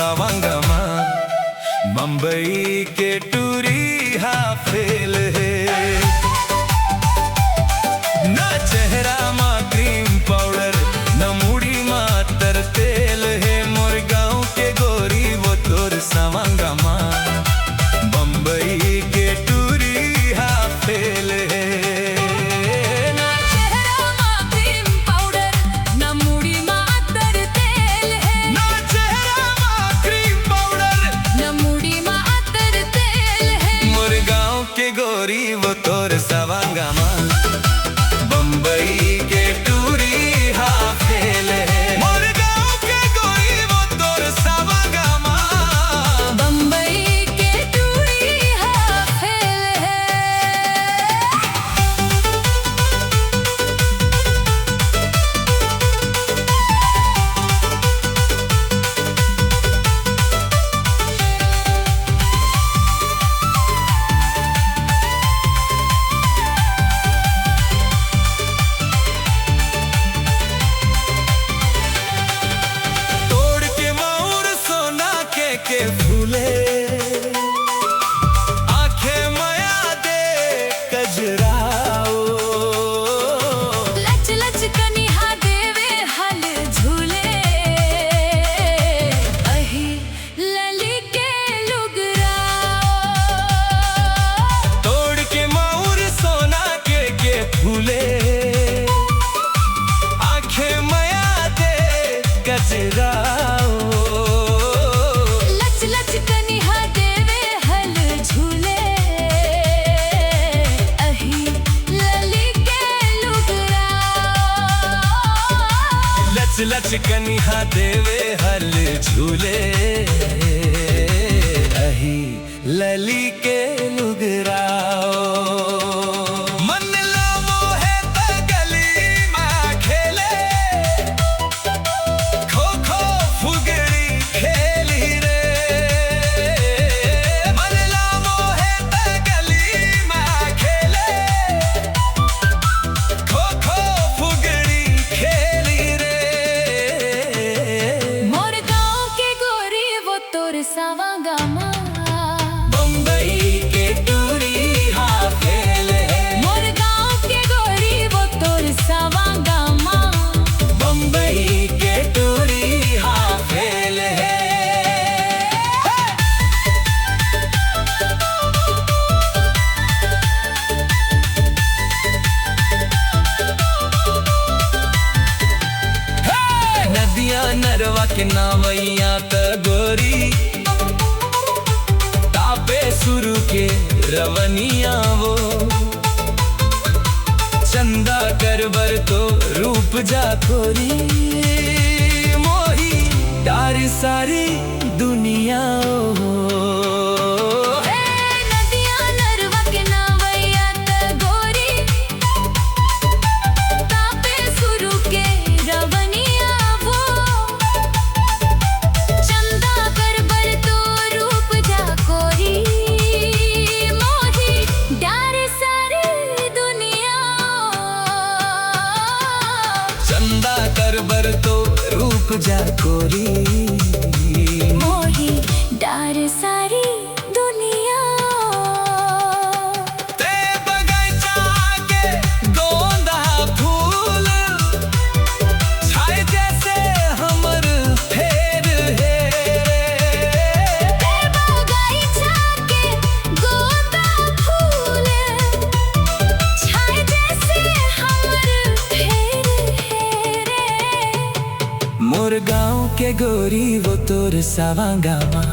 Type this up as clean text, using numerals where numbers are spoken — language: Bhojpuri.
सावंगमा। मुंबई के टूरी हाफिल है, ना चेहरा मा क्रीम पाउडर, न मुड़ी मा तर तेल है। मोर गाँव के गोरी वो तोर सावंगमा। मुंबई के टूरी हाफिल है, गोरी वो तोर सावंगमा। मुंबई के टूरी हाफिल है, मोर गाँव के गोरी वो तोर सावंगमा। मुंबई के टूरी हाफिल है। के फूले आंखें माया दे कजराओ, लच लच कनिहा देवे हल झूले। अही लली के लुगराओ, तोड़ के माउर सोना के फूले आंखें माया दे कजराओ। लच कनिहा देवे हल झूले, अही लली के लुगराओ। मन लावो है तो गली में खेले, खो खो फुगड़ी खेली रे। मन लावो है तो गली में खेले, खो खो फुगड़ी खेली रे। सावंगमा। मुंबई के टूरी हाफिल है, मोर गाँव के गोरी वो तोर सावंगमा। मुंबई के टूरी हाफिल है। नदिया नरवा के नावैया त गोरी, शुरू के रवनिया वो। चंदा करबर तो रूप जा खोरी, मोही डार सारी दुनिया हो। नदिया नरवा के नावैया त गोरी, तापे शुरू के रवनिया वो। चंदा करबर तो रूप जा खोरी, चंदा करबर तो रूप जा कोरी, मोही डार सारी दुनिया। ते बगीचा के गोंदा फूल छाए जैसे हमर फेर है। ते बगीचा के गोंदा फूल छाए जैसे हमर फेर है। मोर गाँव के गोरी वो तोर सावंगमा।